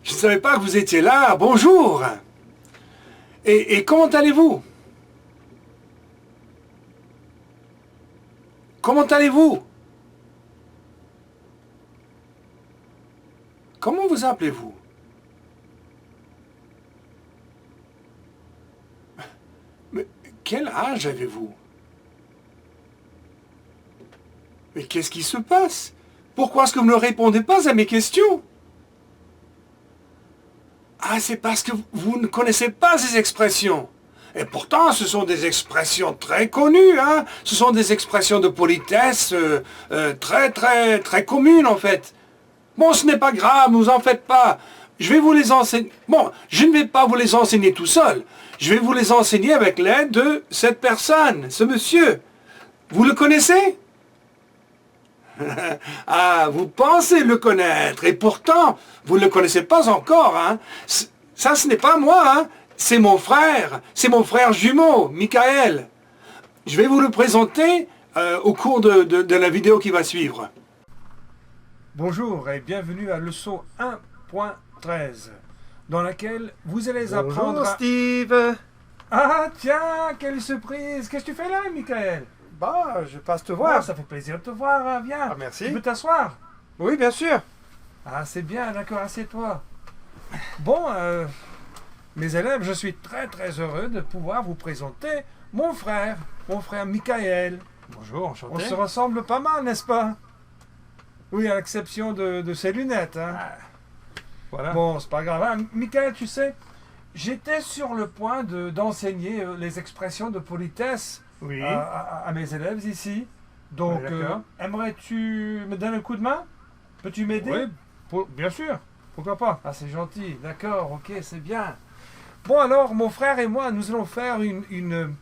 Je ne savais pas que vous étiez là. Bonjour. Et comment allez-vous? Comment allez-vous? Comment vous appelez-vous? Mais quel âge avez-vous? Mais qu'est-ce qui se passe? Pourquoi est-ce que vous ne répondez pas à mes questions? Ah, c'est parce que vous ne connaissez pas ces expressions. Et pourtant, ce sont des expressions très connues, hein. Ce sont des expressions de politesse très communes, en fait. Bon, ce n'est pas grave, ne vous en faites pas. Je vais vous les enseigner. Bon, je ne vais pas vous les enseigner tout seul. Je vais vous les enseigner avec l'aide de cette personne, ce monsieur. Vous le connaissez? Ah, vous pensez le connaître, et pourtant, vous ne le connaissez pas encore, hein. Ça, ce n'est pas moi, hein. C'est mon frère jumeau, Michael. Je vais vous le présenter au cours de la vidéo qui va suivre. Bonjour et bienvenue à leçon 1.13, dans laquelle vous allez apprendre Bonjour Steve. Ah tiens, quelle surprise! Qu'est-ce que tu fais là, Michael? Bah, je passe te Voilà, voir. ça fait plaisir de te voir, hein. Viens. Ah, merci. Tu peux t'asseoir? Oui, bien sûr. Ah, c'est bien, d'accord, assieds-toi. Bon, mes élèves, je suis très heureux de pouvoir vous présenter mon frère Michael. Bonjour, enchanté. On se ressemble pas mal, n'est-ce pas? Oui, à l'exception de ses lunettes, hein. Voilà. Bon, c'est pas grave, hein. Michael, tu sais, j'étais sur le point d'enseigner les expressions de politesse Oui. à mes élèves ici. Donc, Oui, d'accord. aimerais-tu me donner un coup de main? Peux-tu m'aider? Oui, bien sûr. Pourquoi pas? Ah, c'est gentil, d'accord, ok, c'est bien. Bon, alors, mon frère et moi, nous allons faire une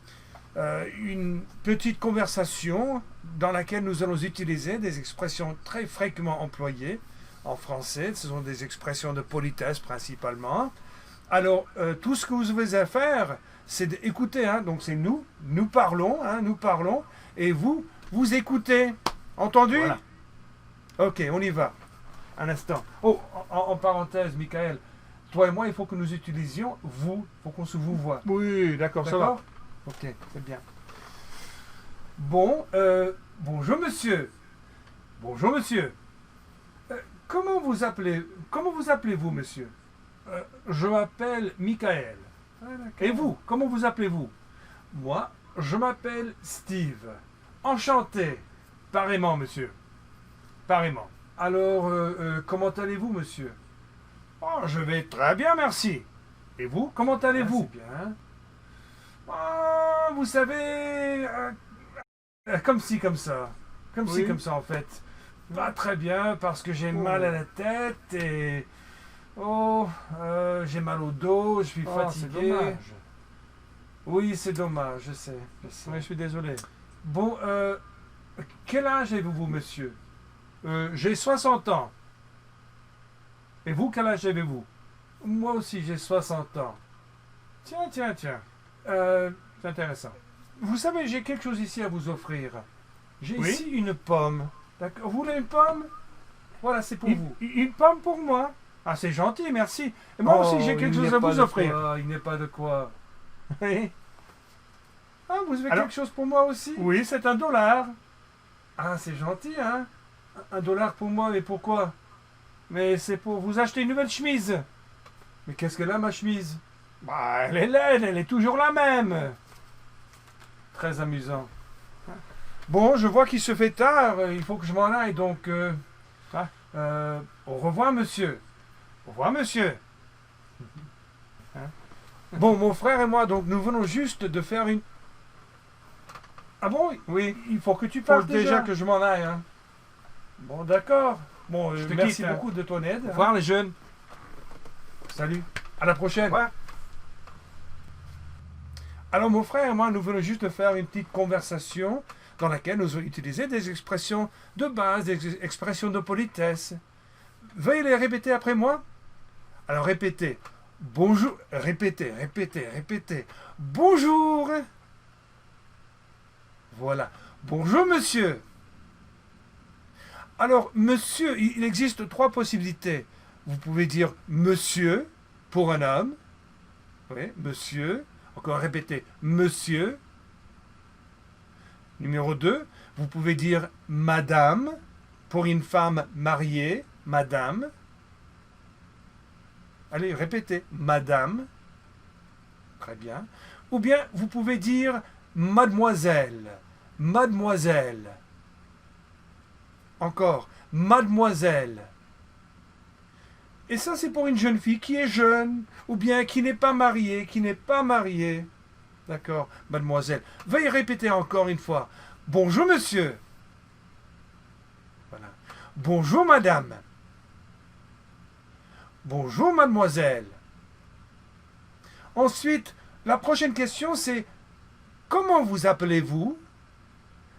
petite conversation dans laquelle nous allons utiliser des expressions très fréquemment employées en français. Ce sont des expressions de politesse principalement. Alors, tout ce que vous avez à faire, c'est d'écouter, hein. Donc, c'est nous parlons, hein, nous parlons, et vous écoutez. Entendu? Voilà. Ok, on y va. Un instant. Oh, en parenthèse, Michael, toi et moi, il faut que nous utilisions vous. Il faut qu'on se vous voit. Oui, d'accord, ça va. D'accord? Ok, c'est bien. Bon, bonjour monsieur. Bonjour monsieur. Comment vous appelez-vous, monsieur? Je m'appelle Michael. Et vous, comment vous appelez-vous? Moi, je m'appelle Steve. Enchanté. Pareillement, monsieur. Pareillement. Alors, comment allez-vous, monsieur? Oh, je vais très bien, merci. Et vous, comment allez-vous? C'est bien. Oh, vous savez, comme ci, comme ça. Comme ci, Oui. comme ça, en fait. Pas très bien, parce que j'ai mal à la tête et... Oh, j'ai mal au dos, je suis fatigué. C'est dommage. Oui, c'est dommage, je sais. Oui, je suis désolé. Bon, quel âge avez-vous, monsieur? J'ai 60 ans. Et vous, quel âge avez-vous? Moi aussi, j'ai 60 ans. Tiens. C'est intéressant. Vous savez, j'ai quelque chose ici à vous offrir. J'ai Oui. ici une pomme. D'accord. Vous voulez une pomme? Voilà, c'est pour vous. Une pomme pour moi. Ah, c'est gentil, merci. Et moi aussi, j'ai quelque chose à vous offrir. Il n'est pas de quoi. Oui. Ah, vous avez Alors- quelque chose pour moi aussi? Oui, c'est $1. Ah, c'est gentil, hein? $1 pour moi, mais pourquoi? Mais c'est pour vous acheter une nouvelle chemise. Mais qu'est-ce qu'elle a, ma chemise? Bah, elle est laide, elle est toujours la même. Très amusant. Bon, je vois qu'il se fait tard, il faut que je m'en aille, donc... au revoir, monsieur. Au revoir, monsieur. Hein? Bon, mon frère et moi, donc, nous venons juste de faire une... Ah bon? Oui. Il faut que tu Faut partes déjà que je m'en aille, hein. Bon, d'accord. Bon, Je te merci quitte, hein. beaucoup de ton aide. Au revoir les jeunes. Salut. À la prochaine. Au revoir. Alors, mon frère et moi, nous venons juste de faire une petite conversation dans laquelle nous allons utiliser des expressions de base, des expressions de politesse. Veuillez les répéter après moi. Alors, répétez. Bonjour. Répétez. Bonjour. Voilà. Bonjour, monsieur. Alors, monsieur, il existe 3 possibilités. vous pouvez dire monsieur pour un homme. Oui, monsieur. Encore répétez, monsieur. Numéro 2, vous pouvez dire madame pour une femme mariée, madame. Allez, répétez, madame. Très bien. Ou bien vous pouvez dire mademoiselle, mademoiselle. Encore, mademoiselle. Et ça, c'est pour une jeune fille qui est jeune, ou bien qui n'est pas mariée, qui n'est pas mariée. D'accord, mademoiselle. Veuillez répéter encore une fois. Bonjour, monsieur. Voilà. Bonjour, madame. Bonjour, mademoiselle. Ensuite, la prochaine question, c'est comment vous appelez-vous?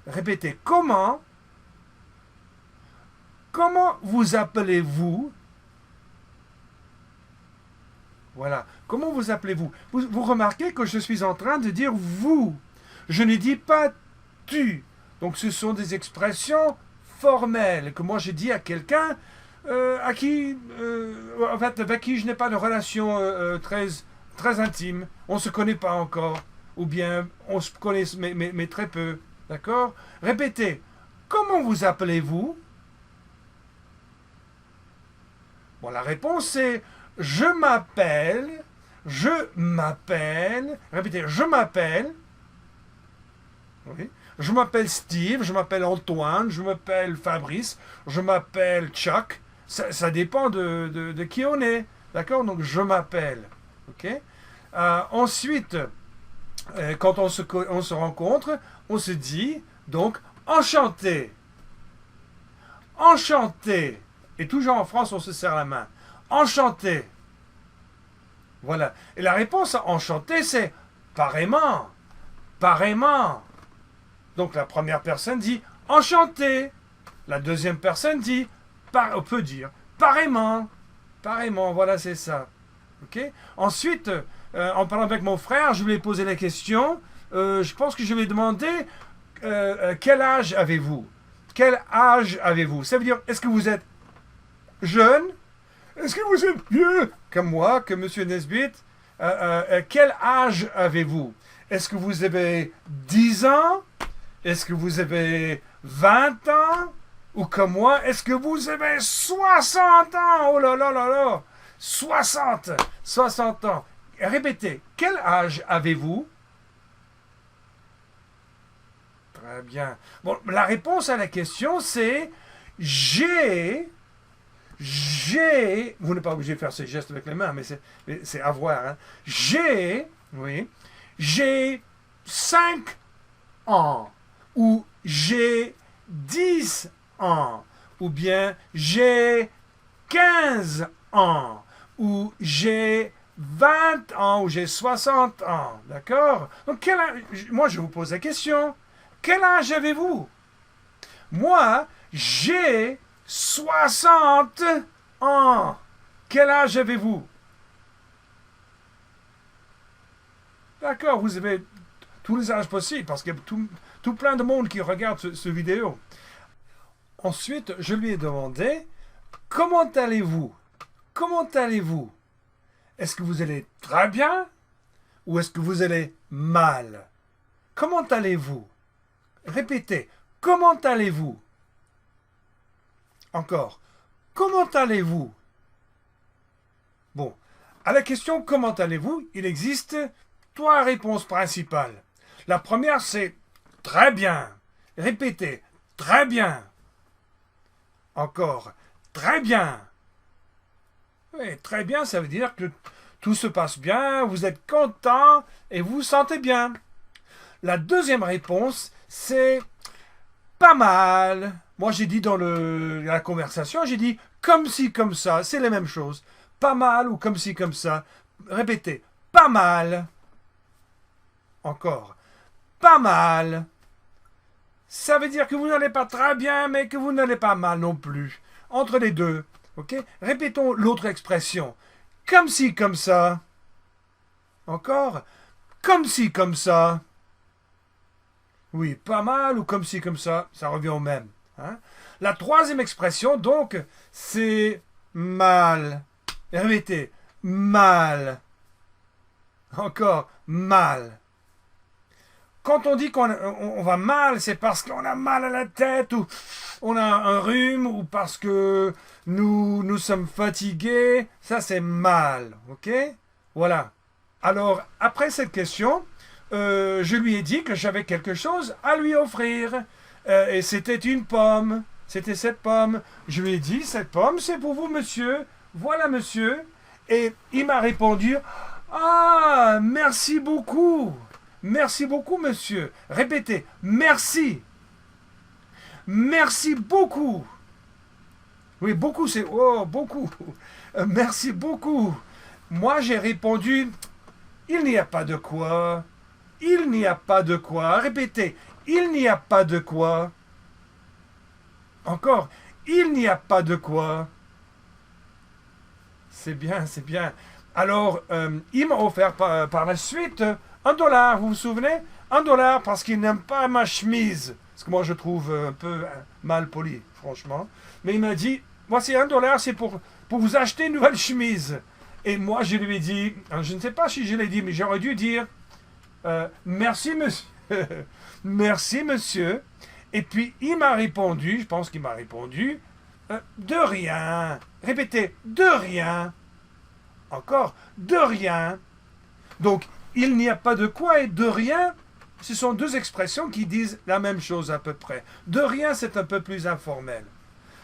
Répétez, comment? Comment vous appelez-vous? Voilà. Comment vous appelez-vous? Vous remarquez que je suis en train de dire vous. Je ne dis pas tu. Donc ce sont des expressions formelles que moi je dis à quelqu'un en fait, avec qui je n'ai pas de relation très intime. On ne se connaît pas encore. Ou bien on se connaît mais très peu. D'accord? Répétez. Comment vous appelez-vous? Bon, la réponse est je m'appelle, répétez, je m'appelle, oui, je m'appelle Steve, je m'appelle Antoine, je m'appelle Fabrice, je m'appelle Chuck, ça dépend de qui on est, d'accord? Donc je m'appelle, ok? Ensuite, quand on se rencontre, on se dit, donc, enchanté, enchanté, et toujours en France, on se serre la main. Enchanté. Voilà. Et la réponse à enchanté, c'est pareillement. Pareillement. Donc la première personne dit enchanté. La deuxième personne dit, on peut dire pareillement. Pareillement, voilà, c'est ça. Ok. Ensuite, en parlant avec mon frère, je lui ai posé la question. Je pense que je lui ai demandé quel âge avez-vous? Quel âge avez-vous? Ça veut dire, est-ce que vous êtes jeune? Est-ce que vous êtes vieux comme moi, comme M. Nesbitt? Quel âge avez-vous? Est-ce que vous avez 10 ans? Est-ce que vous avez 20 ans? Ou comme moi, est-ce que vous avez 60 ans? Oh là là là là! 60 ans. Répétez, quel âge avez-vous? Très bien. Bon, la réponse à la question, c'est j'ai, vous n'êtes pas obligé de faire ces gestes avec les mains, mais c'est à voir. Hein. Oui, j'ai 5 ans, ou j'ai 10 ans, ou bien j'ai 15 ans, ou j'ai 20 ans, ou j'ai 60 ans. D'accord? Donc, moi, je vous pose la question. Quel âge avez-vous? Moi, j'ai 60 ans. Quel âge avez-vous? D'accord, vous avez tous les âges possibles, parce qu'il y a tout plein de monde qui regarde ce vidéo. Ensuite, je lui ai demandé, comment allez-vous? Comment allez-vous? Est-ce que vous allez très bien? Ou est-ce que vous allez mal? Comment allez-vous? Répétez, comment allez-vous? Encore, comment allez-vous? Bon, à la question comment allez-vous, il existe 3 réponses principales. La première, c'est très bien. Répétez, très bien. Encore, très bien. Oui, très bien, ça veut dire que tout se passe bien, vous êtes content et vous vous sentez bien. La deuxième réponse, c'est pas mal. Moi, j'ai dit dans la conversation, j'ai dit comme si, comme ça. C'est la même chose. Pas mal ou comme si, comme ça. Répétez. Pas mal. Encore. Pas mal. Ça veut dire que vous n'allez pas très bien, mais que vous n'allez pas mal non plus. Entre les deux. Ok? Répétons l'autre expression. Comme si, comme ça. Encore. Comme si, comme ça. Oui, pas mal ou comme ci, comme ça revient au même. Hein? La troisième expression, donc, c'est mal. Répétez, mal. Encore, mal. Quand on dit qu'on va mal, c'est parce qu'on a mal à la tête, ou on a un rhume, ou parce que nous sommes fatigués. Ça, c'est mal, ok? Voilà. Alors, après cette question, je lui ai dit que j'avais quelque chose à lui offrir. Et c'était une pomme. C'était cette pomme. Je lui ai dit, cette pomme, c'est pour vous, monsieur. Voilà, monsieur. Et il m'a répondu, ah, merci beaucoup. Merci beaucoup, monsieur. Répétez, merci. Merci beaucoup. Oui, beaucoup, c'est... Oh, beaucoup. Merci beaucoup. Moi, j'ai répondu, il n'y a pas de quoi. Il n'y a pas de quoi. Répétez, il n'y a pas de quoi. Encore, il n'y a pas de quoi. C'est bien, c'est bien. Alors, il m'a offert par la suite $1, vous vous souvenez? $1 parce qu'il n'aime pas ma chemise. Ce que moi je trouve un peu mal poli, franchement. Mais il m'a dit, voici $1, c'est pour vous acheter une nouvelle chemise. Et moi je lui ai dit, je ne sais pas si je l'ai dit, mais j'aurais dû dire, merci monsieur. Merci monsieur. Et puis il m'a répondu, je pense qu'il m'a répondu, de rien. Répétez, de rien. Encore, de rien. Donc, il n'y a pas de quoi et de rien, ce sont deux expressions qui disent la même chose à peu près. De rien, c'est un peu plus informel.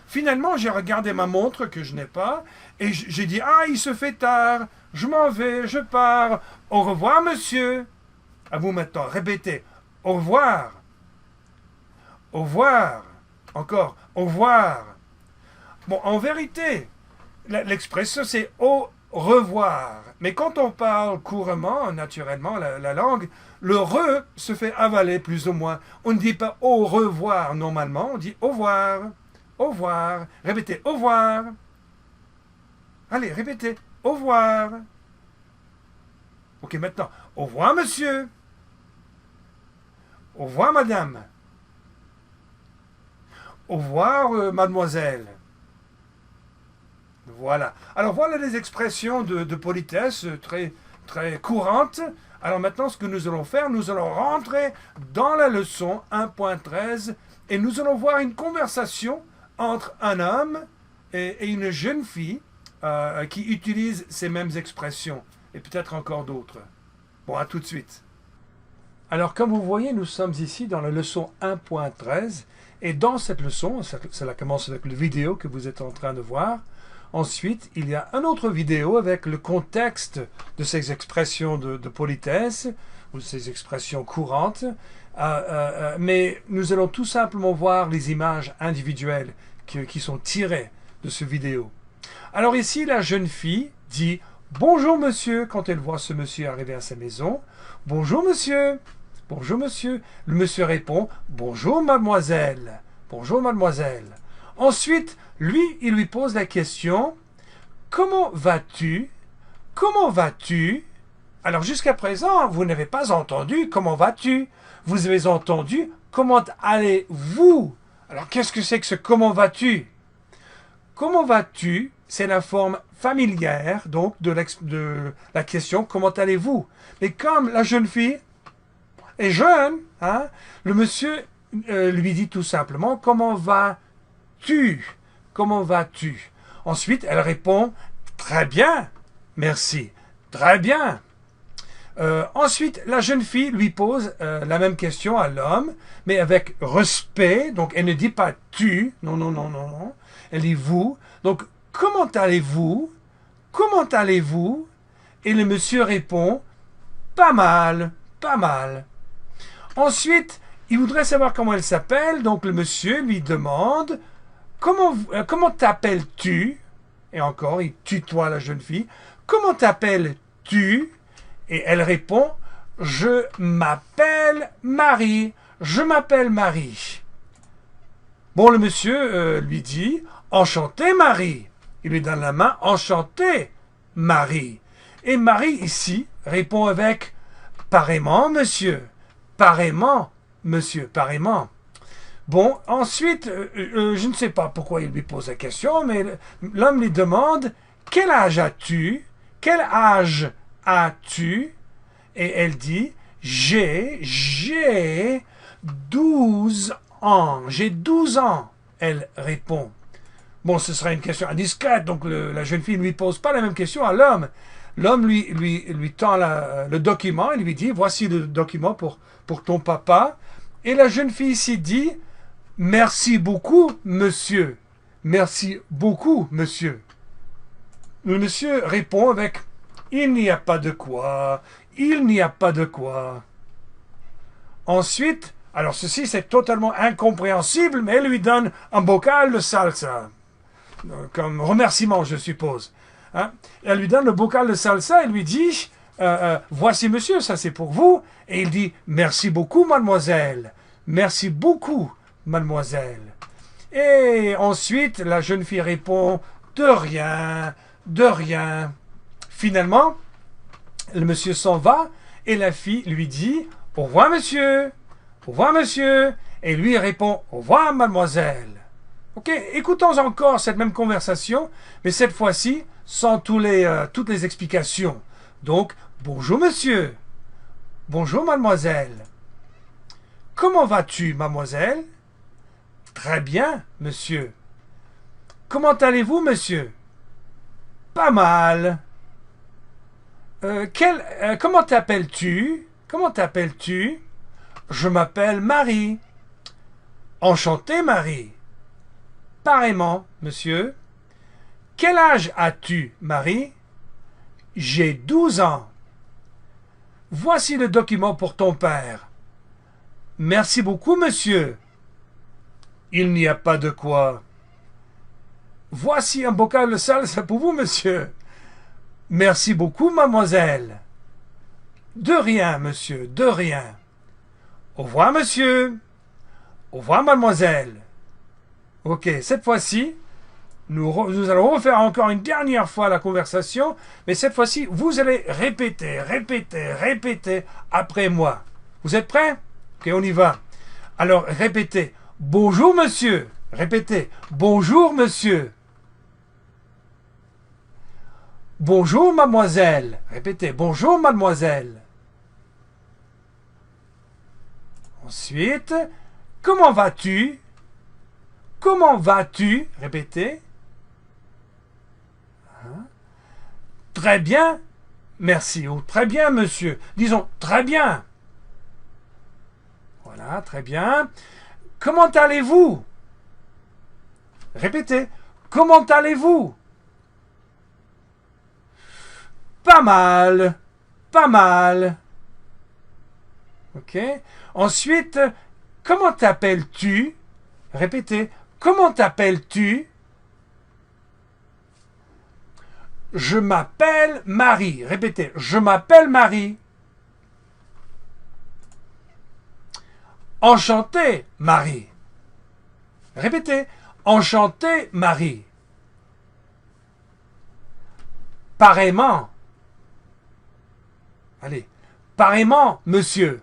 Finalement, j'ai regardé ma montre que je n'ai pas et j'ai dit, ah, il se fait tard, je m'en vais, je pars. Au revoir, monsieur. À vous maintenant, répétez, au revoir. Au revoir. Encore, au revoir. Bon, en vérité, l'expression c'est au revoir. Mais quand on parle couramment, naturellement, la langue, le re se fait avaler plus ou moins. On ne dit pas au revoir normalement, on dit au revoir. Au revoir. Répétez au revoir. Allez, répétez au revoir. Ok, maintenant, au revoir monsieur. Au revoir madame. Au revoir mademoiselle. Voilà. Alors voilà des expressions de politesse très, très courantes. Alors maintenant, ce que nous allons faire, nous allons rentrer dans la leçon 1.13 et nous allons voir une conversation entre un homme et une jeune fille qui utilisent ces mêmes expressions et peut-être encore d'autres. Bon, à tout de suite. Alors, comme vous voyez, nous sommes ici dans la leçon 1.13 et dans cette leçon, cela commence avec la vidéo que vous êtes en train de voir. Ensuite, il y a une autre vidéo avec le contexte de ces expressions de politesse ou ces expressions courantes. Mais nous allons tout simplement voir les images individuelles qui sont tirées de ce vidéo. Alors ici, la jeune fille dit « Bonjour monsieur » quand elle voit ce monsieur arriver à sa maison. « Bonjour monsieur ». Bonjour monsieur. Le monsieur répond « Bonjour mademoiselle ». Bonjour mademoiselle. Ensuite, il lui pose la question « Comment vas-tu » Comment vas-tu? Alors jusqu'à présent, vous n'avez pas entendu « Comment vas-tu » Vous avez entendu « Comment allez-vous » Alors qu'est-ce que c'est que ce « Comment vas-tu » Comment vas-tu? C'est la forme familière donc de la question « Comment allez-vous » Mais comme la jeune fille est jeune, hein, le monsieur lui dit tout simplement « Comment vas-tu » Comment vas-tu? Ensuite, elle répond « Très bien, merci, très bien ». Ensuite, la jeune fille lui pose la même question à l'homme, mais avec respect. Donc, elle ne dit pas « tu », non, non, non, non, non. Elle dit « vous ». Donc, « Comment allez-vous » Comment allez-vous? Et le monsieur répond « Pas mal, pas mal ». Ensuite, il voudrait savoir comment elle s'appelle. Donc, le monsieur lui demande « Comment t'appelles-tu » Et encore, il tutoie la jeune fille. « Comment t'appelles-tu » Et elle répond « Je m'appelle Marie. Je m'appelle Marie. » Bon, le monsieur lui dit « Enchanté Marie ». Il lui donne la main « Enchanté Marie ». Et Marie, ici, répond avec « Pareillement, monsieur. Pareillement, monsieur. Pareillement. » Bon, ensuite, je ne sais pas pourquoi il lui pose la question, mais l'homme lui demande, quel âge as-tu? Quel âge as-tu? Et elle dit, j'ai 12 ans. J'ai 12 ans. Elle répond. Bon, ce sera une question indiscrète, donc la jeune fille ne lui pose pas la même question à l'homme. L'homme lui tend le document et lui dit, voici le document pour ton papa. Et la jeune fille ici dit, merci beaucoup, monsieur. Merci beaucoup, monsieur. Le monsieur répond avec, il n'y a pas de quoi. Il n'y a pas de quoi. Ensuite, alors ceci c'est totalement incompréhensible, mais elle lui donne un bocal de salsa. Comme remerciement, je suppose. Hein? Elle lui donne le bocal de salsa et lui dit, voici monsieur, ça c'est pour vous. Et il dit, merci beaucoup mademoiselle. Merci beaucoup mademoiselle. Et ensuite, la jeune fille répond, de rien, de rien. Finalement, le monsieur s'en va et la fille lui dit, au revoir monsieur, au revoir monsieur. Et lui répond, au revoir mademoiselle. Ok, écoutons encore cette même conversation, mais cette fois-ci sans toutes les explications. Donc, bonjour monsieur. Bonjour mademoiselle. Comment vas-tu, mademoiselle? Très bien, monsieur. Comment allez-vous, monsieur? Pas mal. Comment t'appelles-tu? Comment t'appelles-tu? Je m'appelle Marie. Enchantée, Marie. Pareillement, monsieur. Quel âge as-tu, Marie? J'ai 12 ans. Voici le document pour ton père. Merci beaucoup, monsieur. Il n'y a pas de quoi. Voici un bocal de salsa pour vous, monsieur. Merci beaucoup, mademoiselle. De rien, monsieur, de rien. Au revoir, monsieur. Au revoir, mademoiselle. Ok, cette fois-ci, nous allons refaire encore une dernière fois la conversation, mais cette fois-ci, vous allez répéter après moi. Vous êtes prêts? Ok, on y va. Alors, répétez. Bonjour, monsieur. Répétez. Bonjour, monsieur. Bonjour, mademoiselle. Répétez. Bonjour, mademoiselle. Ensuite, comment vas-tu? Comment vas-tu? Répétez. Très bien, merci. Ou très bien, monsieur. Disons très bien. Voilà, très bien. Comment allez-vous? Répétez. Comment allez-vous? Pas mal. Pas mal. Ok. Ensuite, comment t'appelles-tu? Répétez. Comment t'appelles-tu? Je m'appelle Marie. Répétez. Je m'appelle Marie. Enchantée, Marie. Répétez. Enchantée, Marie. Pareillement. Allez. Pareillement, monsieur.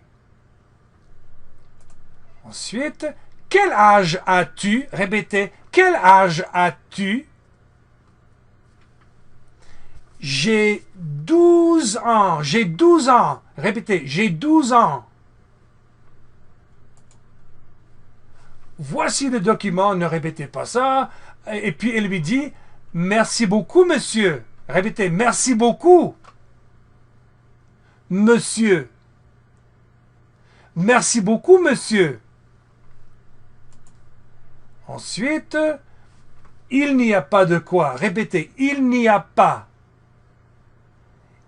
Ensuite, quel âge as-tu? Répétez. Quel âge as-tu? J'ai 12 ans. J'ai 12 ans. Répétez. J'ai 12 ans. Voici le document. Ne répétez pas ça. Et puis, elle lui dit, merci beaucoup, monsieur. Répétez. Merci beaucoup. Monsieur. Merci beaucoup, monsieur. Ensuite, il n'y a pas de quoi. Répétez, il n'y a pas.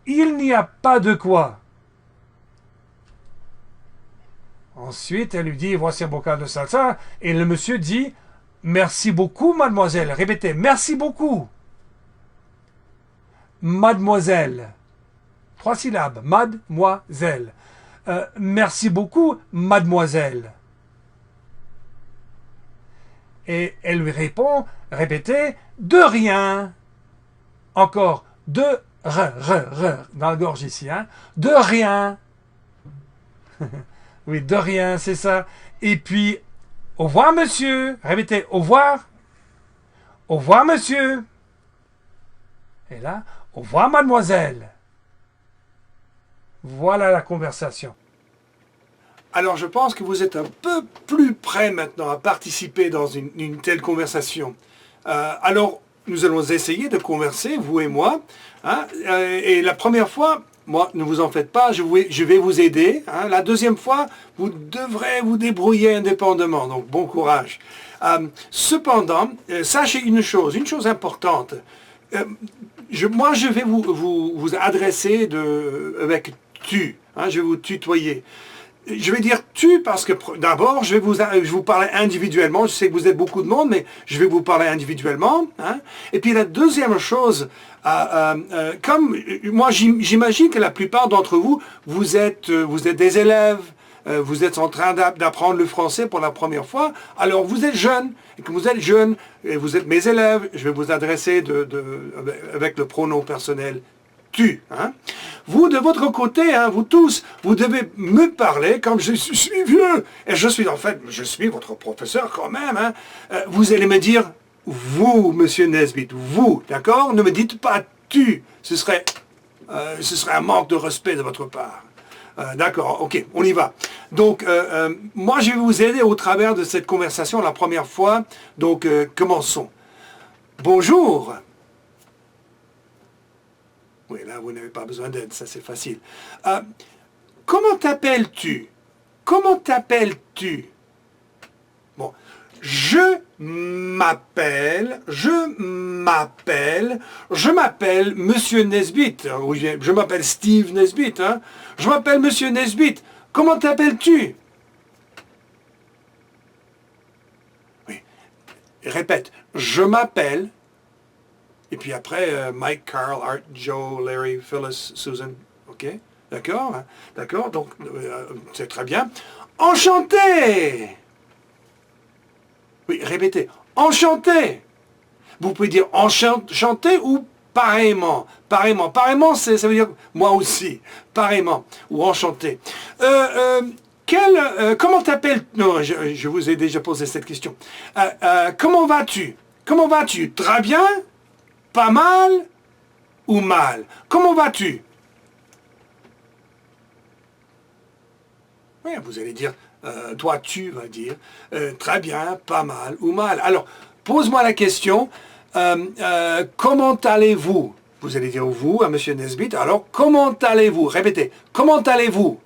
Il n'y a pas de quoi. Ensuite, elle lui dit, voici un bocal de salsa. Et le monsieur dit, merci beaucoup, mademoiselle. Répétez, merci beaucoup. Mademoiselle. 3 syllabes. Mademoiselle. Merci beaucoup, mademoiselle. Et elle lui répond, répétez, de rien. Encore, dans la gorge ici, hein. De rien. Oui, de rien, c'est ça. Et puis, Au revoir, monsieur. Répétez, au revoir. Au revoir, monsieur. Et là, au revoir, mademoiselle. Voilà la conversation. Alors je pense que vous êtes un peu plus prêt maintenant à participer dans une telle conversation. Alors nous allons essayer de converser, vous et moi. Hein, et la première fois, moi, ne vous en faites pas, je vais vous aider. Hein. La deuxième fois, vous devrez vous débrouiller indépendamment. Donc bon courage. Cependant, sachez une chose importante. Moi, je vais vous adresser avec tu. Hein, je vais vous tutoyer. Je vais dire tu parce que d'abord, je vais vous parler individuellement. Je sais que vous êtes beaucoup de monde, mais je vais vous parler individuellement. Hein. Et puis la deuxième chose, comme moi j'imagine que la plupart d'entre vous, vous êtes des élèves, vous êtes en train d'apprendre le français pour la première fois. Alors vous êtes jeune, et que vous êtes jeune, et vous êtes mes élèves, je vais vous adresser avec le pronom personnel tu. Hein. Vous, de votre côté, hein, vous tous, vous devez me parler comme je suis vieux. Et je suis votre professeur quand même. Hein. Vous allez me dire, vous, monsieur Nesbitt, vous, d'accord? Ne me dites pas tu. Ce serait un manque de respect de votre part. D'accord, ok, on y va. Donc, moi, je vais vous aider au travers de cette conversation la première fois. Donc, commençons. Bonjour. Oui, là, vous n'avez pas besoin d'aide, ça c'est facile. Comment t'appelles-tu? Comment t'appelles-tu? Bon, je m'appelle Monsieur Nesbitt. Je m'appelle Steve Nesbitt. Hein? Je m'appelle Monsieur Nesbitt. Comment t'appelles-tu? Oui, répète, je m'appelle... Et puis après, Mike, Carl, Art, Joe, Larry, Phyllis, Susan. OK? D'accord? Hein? D'accord? Donc, c'est très bien. Enchanté! Oui, répétez. Enchanté! Vous pouvez dire enchanté ou pareillement. Pareillement. Pareillement, ça veut dire moi aussi. Pareillement. Ou enchanté. Comment t'appelles... Non, je vous ai déjà posé cette question. Comment vas-tu? Comment vas-tu? Très bien? Pas mal ou mal? Comment vas-tu? Oui, vous allez dire, toi tu vas dire, très bien, pas mal ou mal. Alors, pose-moi la question, comment allez-vous? Vous allez dire vous à Monsieur Nesbitt, alors comment allez-vous? Répétez, comment allez-vous?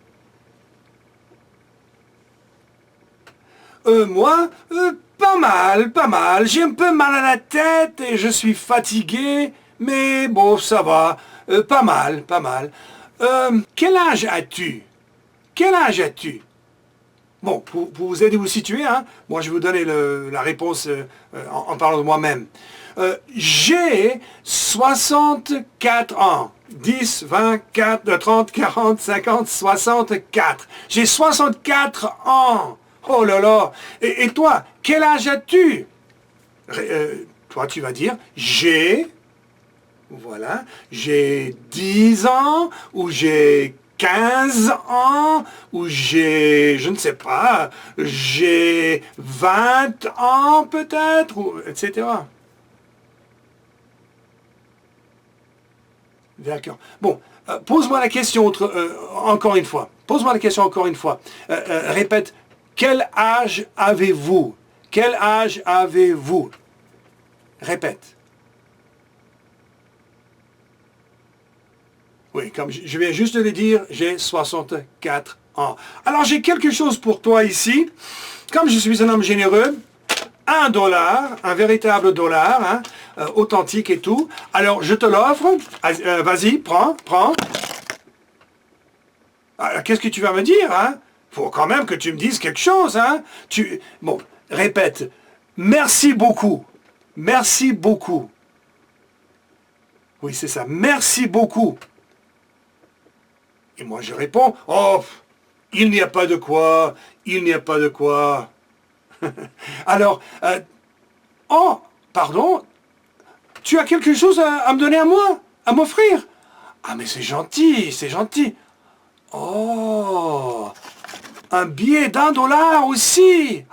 Moi, pas mal. J'ai un peu mal à la tête et je suis fatigué, mais bon, ça va. Pas mal. Quel âge as-tu? Quel âge as-tu? Bon, pour vous aider à vous situer, hein, moi je vais vous donner la réponse en parlant de moi-même. J'ai 64 ans. 10, 20, 30, 40, 50, 64. J'ai 64 ans. Oh là là. Et toi, quel âge as-tu? Toi, tu vas dire, voilà, j'ai 10 ans, ou j'ai 15 ans, ou je ne sais pas, j'ai 20 ans peut-être, etc. D'accord. Bon, pose-moi la question encore une fois. Pose-moi la question encore une fois. Répète, quel âge avez-vous? Quel âge avez-vous? Répète. Oui, comme je viens juste de le dire, j'ai 64 ans. Alors j'ai quelque chose pour toi ici. Comme je suis un homme généreux, $1, un véritable dollar, hein, authentique et tout. Alors je te l'offre. Vas-y, prends. Qu'est-ce que tu vas me dire, hein? Faut quand même que tu me dises quelque chose, hein? Bon, répète. Merci beaucoup. Merci beaucoup. Oui, c'est ça. Merci beaucoup. Et moi, je réponds, oh, il n'y a pas de quoi. Il n'y a pas de quoi. Alors, oh, pardon, tu as quelque chose à me donner à moi? À m'offrir? Ah, mais c'est gentil, c'est gentil. Oh, un billet d'1 dollar aussi.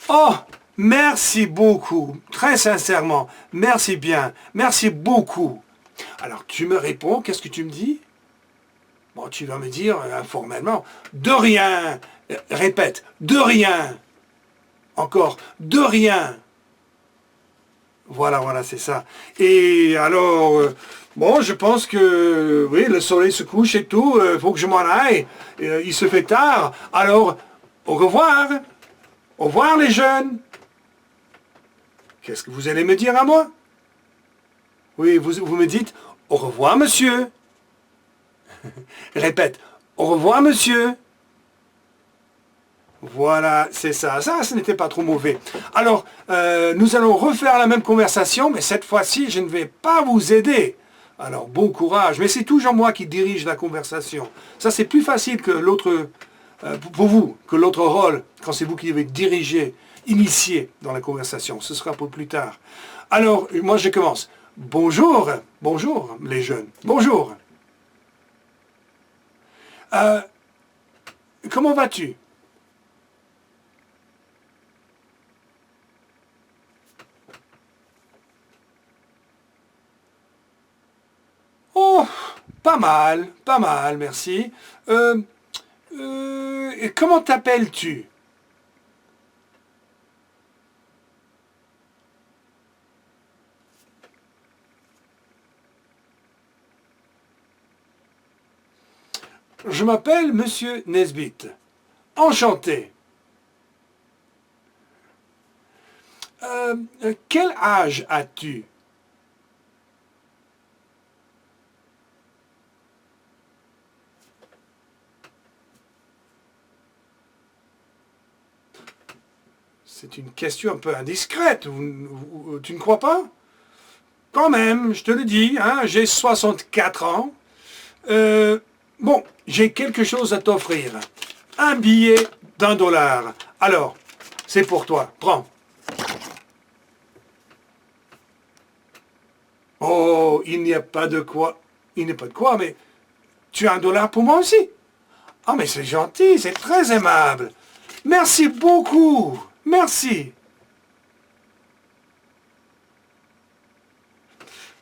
Oh, merci beaucoup, très sincèrement, merci bien, merci beaucoup. Alors tu me réponds, qu'est-ce que tu me dis? Bon, tu vas me dire informellement, de rien. Répète, de rien. Encore, de rien. Voilà, voilà, c'est ça. Et alors, bon, je pense que, oui, le soleil se couche et tout, il faut que je m'en aille. Il se fait tard. Alors, au revoir. Au revoir les jeunes. Qu'est-ce que vous allez me dire à moi? Oui, vous me dites, au revoir monsieur. Répète, au revoir monsieur. Voilà, c'est ça. Ça, ce n'était pas trop mauvais. Alors, nous allons refaire la même conversation, mais cette fois-ci, je ne vais pas vous aider. Alors, bon courage. Mais c'est toujours moi qui dirige la conversation. Ça, c'est plus facile que l'autre, pour vous, que l'autre rôle, quand c'est vous qui devez diriger, initier dans la conversation. Ce sera pour plus tard. Alors, moi, je commence. Bonjour, bonjour, les jeunes. Bonjour. Comment vas-tu? Oh, pas mal, merci. Et comment t'appelles-tu? Je m'appelle Monsieur Nesbitt. Enchanté. Quel âge as-tu? C'est une question un peu indiscrète, tu ne crois pas? Quand même, je te le dis, hein, j'ai 64 ans. Bon, j'ai quelque chose à t'offrir. Un billet d'1 $. Alors, c'est pour toi, prends. Oh, il n'y a pas de quoi. Il n'y a pas de quoi, mais tu as $1 pour moi aussi. Ah, mais c'est gentil, c'est très aimable. Merci beaucoup. Merci.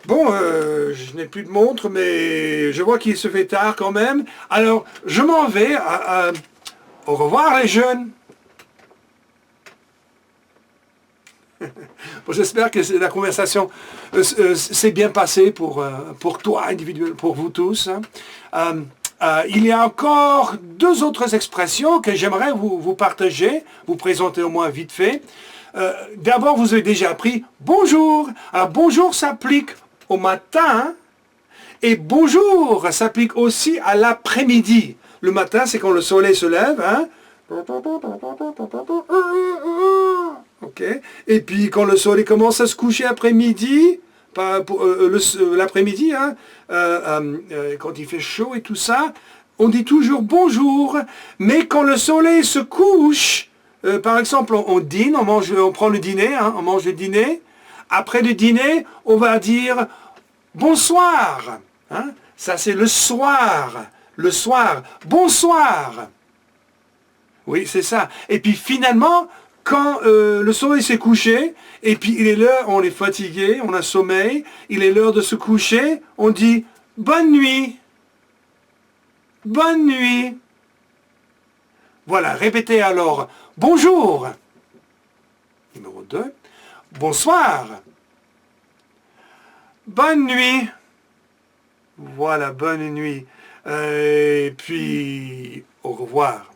Bon, je n'ai plus de montre, mais je vois qu'il se fait tard quand même. Alors, je m'en vais. Au revoir les jeunes. Bon, j'espère que la conversation s'est bien passée pour toi individuellement, pour vous tous. Hein. Il y a encore 2 autres expressions que j'aimerais vous partager, vous présenter au moins vite fait. D'abord, vous avez déjà appris bonjour. Alors, bonjour s'applique au matin et bonjour s'applique aussi à l'après-midi. Le matin, c'est quand le soleil se lève. Hein. Ok. Et puis quand le soleil commence à se coucher après-midi, l'après-midi, hein, quand il fait chaud et tout ça, on dit toujours bonjour. Mais quand le soleil se couche, par exemple, on dîne, on prend le dîner, hein, on mange le dîner. Après le dîner, on va dire bonsoir. Hein. Ça, c'est le soir. Le soir. Bonsoir. Oui, c'est ça. Et puis finalement, quand le soleil s'est couché, et puis il est l'heure, on est fatigué, on a sommeil, il est l'heure de se coucher, on dit bonne nuit. Bonne nuit. Voilà, répétez alors. Bonjour. Numéro 2. Bonsoir. Bonne nuit. Voilà, bonne nuit. Et puis, au revoir.